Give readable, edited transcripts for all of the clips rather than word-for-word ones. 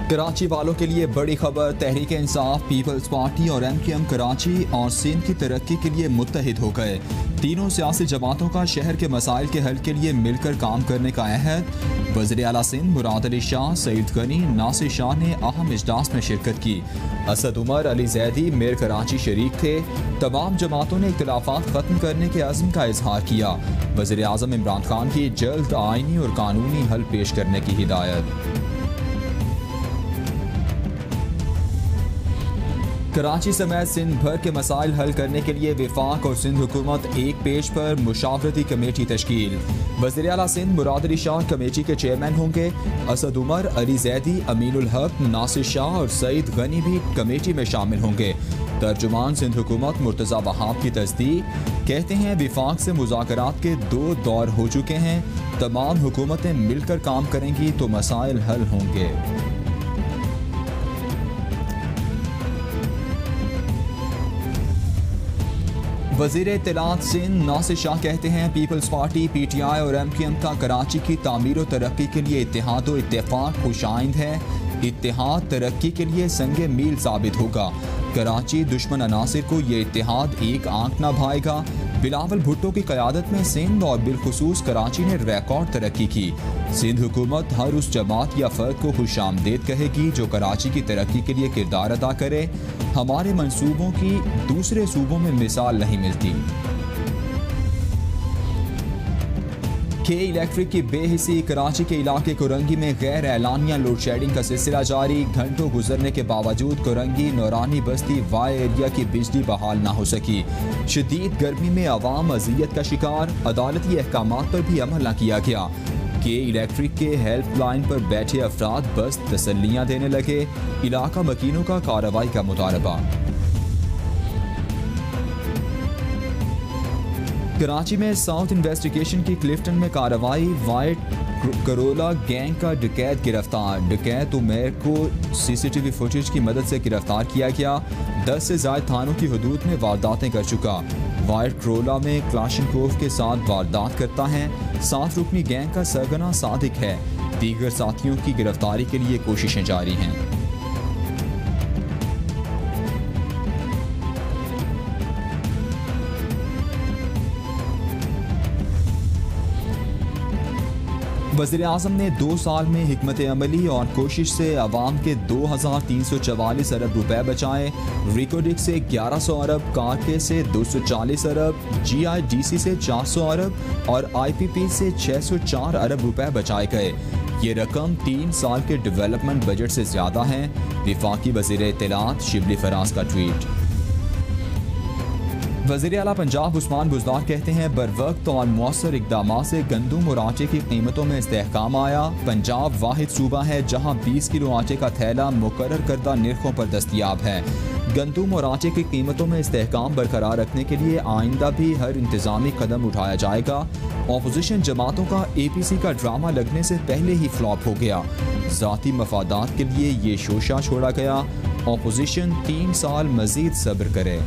कराची वालों के लिए बड़ी खबर। तहरीक इंसाफ, पीपल्स पार्टी और MQM कराची और सिंध की तरक्की के लिए मुत्तहिद हो गए। तीनों सियासी जमातों का शहर के मसाइल के हल के लिए मिलकर काम करने का अहद। वज़ीर आला सिंध मुराद अली शाह, सईद गनी, नासिर शाह ने अहम इजलास में शिरकत की। असद उमर, अली जैदी, मेयर कराची शरीक थे। तमाम जमातों ने इख्तिलाफात खत्म करने के अज़्म का इजहार किया। वज़ीर आज़म इमरान खान की जल्द आईनी और कानूनी हल पेश करने की हिदायत। कराची समेत सिंध भर के मसाइल हल करने के लिए विफाक और सिंध हुकूमत एक पेज पर मुशावरती कमेटी तश्कील। वज़ीर आला सिंध मुराद अली शाह कमेटी के चेयरमैन होंगे। असद उमर, अली जैदी, अमीनुल हक, नासिर शाह और सईद गनी भी कमेटी में शामिल होंगे। तर्जुमान सिंध हुकूमत मुर्तज़ा वहाब की तस्दीक, कहते हैं विफाक से मुज़ाकरात के 2 दौर हो चुके हैं। तमाम हुकूमतें मिलकर काम करेंगी तो मसाइल हल होंगे। वज़ीर इत्तलात सिंध नासिर शाह कहते हैं पीपल्स पार्टी, PTI और MQM का कराची की तामीर और तरक्की के लिए इत्तेहाद और इत्तेफाक खुशाइंद है। इत्तेहाद तरक्की के लिए संगे मील साबित होगा। कराची दुश्मन अनासिर को ये इत्तेहाद एक आंख न भाएगा। बिलावल भुट्टो की क़यादत में सिंध और बिलखुसूस कराची ने रिकॉर्ड तरक्की की। सिंध हुकूमत हर उस जमात या फ़र्द को खुशामदीद कहेगी जो कराची की तरक्की के लिए किरदार अदा करे। हमारे मंसूबों की दूसरे सूबों में मिसाल नहीं मिलती। के इलेक्ट्रिक की बेहिसी। कराची के इलाके कोरंगी में गैर एलानिया लोड शेडिंग का सिलसिला जारी। घंटों गुजरने के बावजूद कोरंगी नौरानी बस्ती वाई एरिया की बिजली बहाल ना हो सकी। शदीद गर्मी में अवाम अजियत का शिकार। अदालती अहकामात पर भी अमल न किया गया। के इलेक्ट्रिक के हेल्पलाइन पर बैठे अफराद बस तसल्लियाँ देने लगे। इलाका मकीनों का कार्रवाई का मुतालबा। कराची में साउथ इन्वेस्टिगेशन की क्लिफ्टन में कार्रवाई। वाइट करोला गैंग का डकैत गिरफ्तार। डकैत उमेर को CCTV फुटेज की मदद से गिरफ्तार किया गया। 10 से ज़ायद थानों की हदूद में वारदातें कर चुका। वाइट करोला में क्लाशनकोव के साथ वारदात करता है। 7 रुकनी गैंग का सरगना सादिक है। दीगर साथियों की गिरफ्तारी के लिए कोशिशें जारी हैं। वज़ीर आज़म ने 2 साल में हिकमत अमली और कोशिश से आवाम के 2344 अरब रुपए बचाए। रिकोडिक से 1100 अरब, कार्के से 240 अरब, GIDC से 400 अरब और IPP से 604 अरब रुपए बचाए गए। ये रकम 3 साल के डेवलपमेंट बजट से ज़्यादा है। विफाकी वज़ीर इत्तलात शिबली फराज का ट्वीट। वज़ीर आला पंजाब उस्मान बुज़दार कहते हैं बरवक्त और मौसर इक़दाम से गंदम और आटे की कीमतों में इस्तेहकाम आया। पंजाब वाहिद सूबा है जहां 20 किलो आटे का थैला मुकर्रर करदा निर्खों पर दस्तयाब है। गंदम और आटे की कीमतों में इस्तेहकाम बरकरार रखने के लिए आइंदा भी हर इंतज़ामी कदम उठाया जाएगा। अपोजिशन जमातों का APC का ड्रामा लगने से पहले ही फ्लॉप हो गया। ज़ाती मफादात के लिए ये शोशा छोड़ा गया। अपोजिशन 3 साल मज़ीद सब्र करे।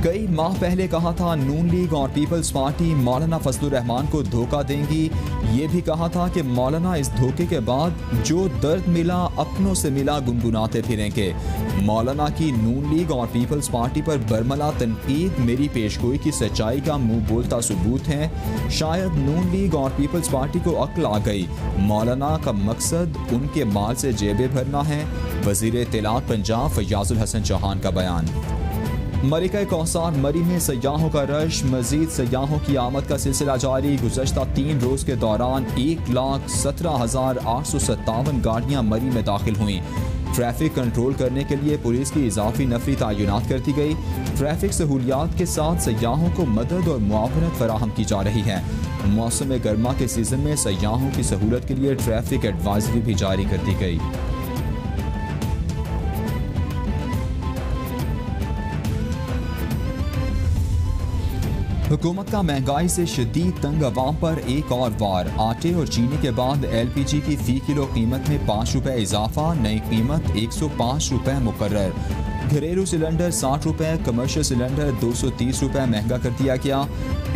कई माह पहले कहा था नून लीग और पीपल्स पार्टी मौलाना फजलुर रहमान को धोखा देंगी। ये भी कहा था कि मौलाना इस धोखे के बाद जो दर्द मिला अपनों से मिला गुनगुनाते फिरेंगे। मौलाना की नून लीग और पीपल्स पार्टी पर बरमला तनकीद मेरी पेशगोई की सच्चाई का मुंह बोलता सबूत है। शायद नून लीग और पीपल्स पार्टी को अक्ल आ गई। मौलाना का मकसद उनके माल से जेबें भरना है। वज़ीर इत्तलात पंजाब फयाजुल हसन चौहान का बयान। मलिका कौसार मरी में सयाहों का रश। मजीद सयाहों की आमद का सिलसिला जारी। गुज़श्ता 3 रोज़ के दौरान 1,17,857 गाड़ियाँ मरी में दाखिल हुई। ट्रैफिक कंट्रोल करने के लिए पुलिस की इजाफी नफरी तैनात कर दी गई। ट्रैफिक सहूलियात के साथ सयाहों को मदद और मुआवनत फराहम की जा रही है। मौसम गर्मा के सीज़न में सयाहों की सहूलत के लिए ट्रैफिक एडवाइजरी भी जारी कर दी गई। हुकूमत का महंगाई से शदीद तंग अवाम पर एक और वार। आटे और चीनी के बाद LPG की फ़ी किलो कीमत में 5 रुपये इजाफा। नई कीमत 105 रुपये मुकर्रर। घरेलू सिलेंडर 60 रुपये, कमर्शियल सिलेंडर 230 रुपये महंगा कर दिया गया।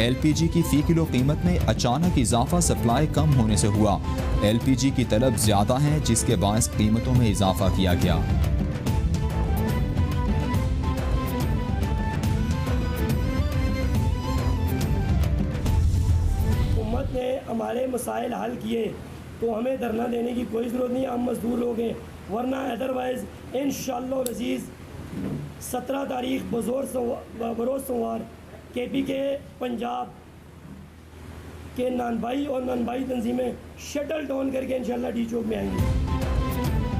LPG की फ़ी किलो कीमत में अचानक इजाफा सप्लाई कम होने से हुआ। LPG की तलब ज़्यादा है जिसके बायस कीमतों में इजाफा किया गया। हमारे मसाइल हल किए तो हमें धरना देने की कोई ज़रूरत नहीं, हम मजदूर लोग हैं, वरना अदरवाइज़ इंशाअल्लाह अज़ीज़ 17 तारीख बरोज़ सोमवार KP के पंजाब के नानबाई और नानबाई तंजीमें शटल डाउन करके इंशाअल्लाह डी चौक में आएंगी।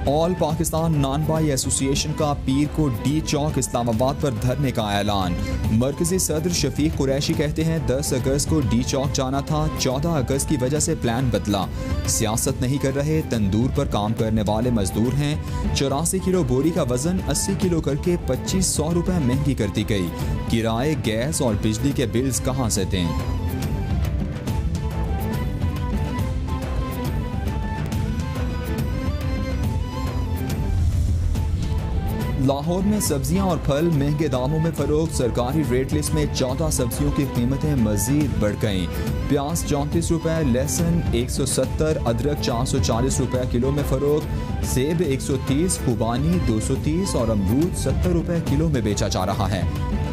ऑल पाकिस्तान नानबाई एसोसिएशन का पीर को डी चौक इस्लामाबाद पर धरने का ऐलान। मरकजी सदर शफीक कुरैशी कहते हैं 10 अगस्त को डी चौक जाना था, 14 अगस्त की वजह से प्लान बदला। सियासत नहीं कर रहे, तंदूर पर काम करने वाले मजदूर हैं। 84 किलो बोरी का वजन 80 किलो करके 2500 रुपये महंगी कर दी गई। किराए, गैस और बिजली के बिल्स कहाँ से दें? लाहौर में सब्जियां और फल महंगे दामों में फरोख्त। सरकारी रेट लिस्ट में 14 सब्जियों की कीमतें मजीद बढ़ गईं। प्याज 34 रुपये, लहसुन 170, अदरक 440 रुपये किलो में फरोख्त। सेब 130, खुबानी 230 और अमरूद 70 रुपये किलो में बेचा जा रहा है।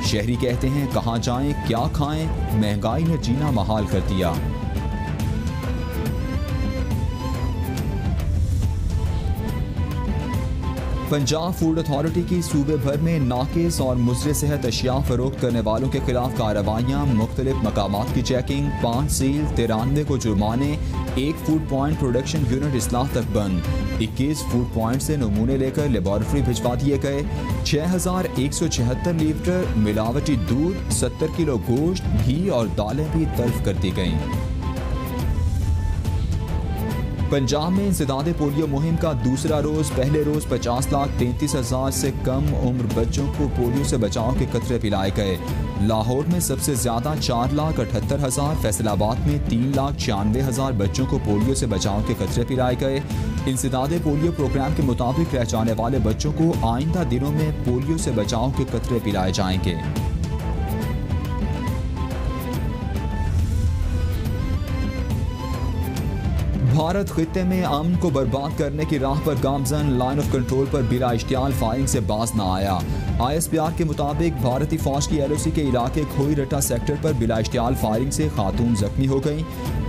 शहरी कहते हैं कहाँ जाएं, क्या खाएं, महंगाई ने जीना महाल कर दिया। पंजाब फूड अथॉरिटी की सूबे भर में नाकिस और मुज़र सेहत अशिया फरोख्त करने वालों के खिलाफ कार्रवाइयाँ। मुख्तलिफ मकामात की चेकिंग, 5 सील, 93 को जुर्माने, 1 फूड पॉइंट प्रोडक्शन यूनिट इस्लाह तक बंद। 21 फूड पॉइंट से नमूने लेकर लेबॉरेटरी भिजवा दिए गए। 6176 लीटर मिलावटी दूध, 70 किलो गोश्त, घी और दालें भी तल्फ कर दी गईं। पंजाब में इंसदादे पोलियो मुहिम का दूसरा रोज। पहले रोज 50,33,000 से कम उम्र बच्चों को पोलियो से बचाव के कतरे पिलाए गए। लाहौर में सबसे ज्यादा 4,78,000, फैसलाबाद में 3,96,000 बच्चों को पोलियो से बचाव के कतरे पिलाए गए। इंसदादे पोलियो प्रोग्राम के मुताबिक रह जाने वाले बच्चों को आइंदा दिनों में पोलियो से बचाव के कतरे पिलाए जाएंगे। भारत खित्ते में अमन को बर्बाद करने की राह पर गामजन। लाइन ऑफ कंट्रोल पर बिला इश्तियाल फायरिंग से बाज न आया। ISPR के मुताबिक भारतीय फौज की LOC के इलाके खोई रट्टा सेक्टर पर बिला इश्तियाल फायरिंग से खातून जख्मी हो गई।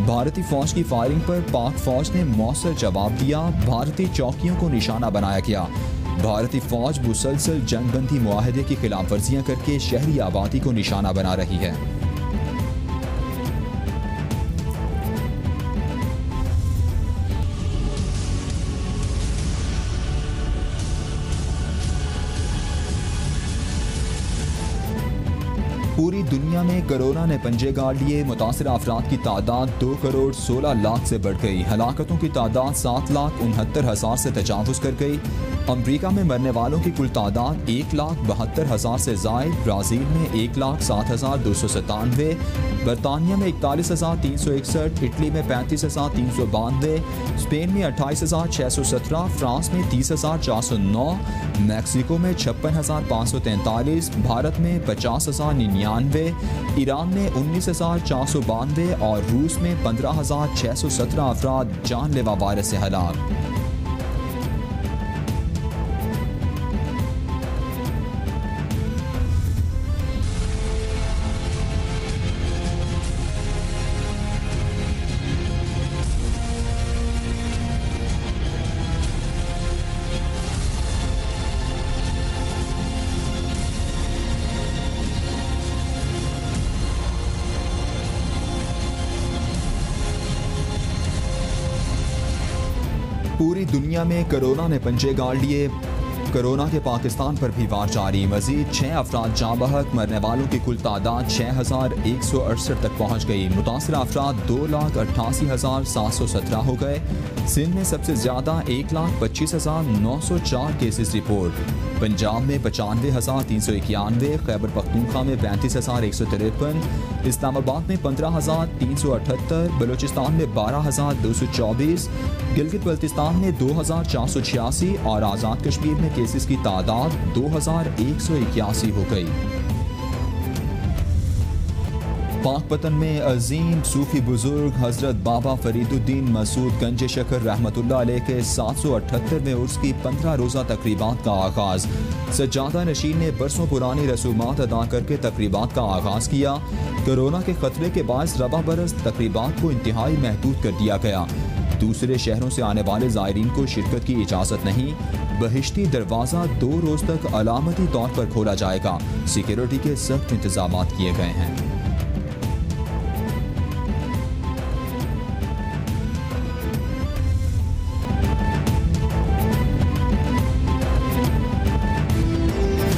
भारतीय फौज की फायरिंग पर पाक फौज ने मौसर जवाब दिया। भारतीय चौकियों को निशाना बनाया गया। भारतीय फौज मुसलसल जंगबंदी मुआहदे की खिलाफ वर्जियाँ करके शहरी आबादी को निशाना बना रही है। पूरी दुनिया में कोरोना ने पंजे गाड़ लिए। मुतासर अफराद की तादाद 2,16,00,000 से बढ़ गई। हलाकतों की तादाद 7,69,000 से तजावुज़ कर गई। अमरीका में मरने वालों की कुल तादाद 1,72,000 से ज़ायद। ब्राज़ील में 1,07,297, बरतानिया में 41,361, इटली में 35,392, स्पेन में 28,617, फ्रांस में 30,409, मैक्सिको में 56,543, भारत में 50,099, ईरान में 19,492 और रूस में 15,617 अफराद जानलेवा वायरस से हलाक। पूरी दुनिया में कोरोना ने पंजे गाड़ लिए। कोरोना के पाकिस्तान पर भी वार जारी। मजीद 6 अफराद जाँ बहक। मरने वालों की कुल तादाद 6,168 तक पहुँच गई। मुतासर अफराद 2,88,717 हो गए। सिंध में सबसे ज़्यादा 1,25,904 केसेस रिपोर्ट। पंजाब में 95,391, खैबर पख्तूनख्वा में 35,153, इस्लामाबाद में 15,378, बलूचिस्तान में 12,224, गिलगित बल्तिस्तान में 2,486 और आज़ाद कश्मीर में केसेस की तादाद 2181 हो गई। पाकपतन में अजीम सूफी बुजुर्ग हजरत बाबा फरीदुद्दीन मसूद गंज शकर रहमतुल्लाह अलैह के 778वें उर्स की 15 रोज़ा तकरीबात का आगाज़। सज्जादा नशीन ने बरसों पुरानी रसूमात अदा करके तकरीबात का आगाज़ किया। कोरोना के खतरे के बायस रबा बरस तकरीबात को इंतहाई महदूद कर दिया गया। दूसरे शहरों से आने वाले ज़ायरीन को शिरकत की इजाज़त नहीं। बहिश्ती दरवाज़ा 2 रोज़ तक अलामती तौर पर खोला जाएगा। सिक्योरिटी के सख्त इंतजाम किए गए हैं।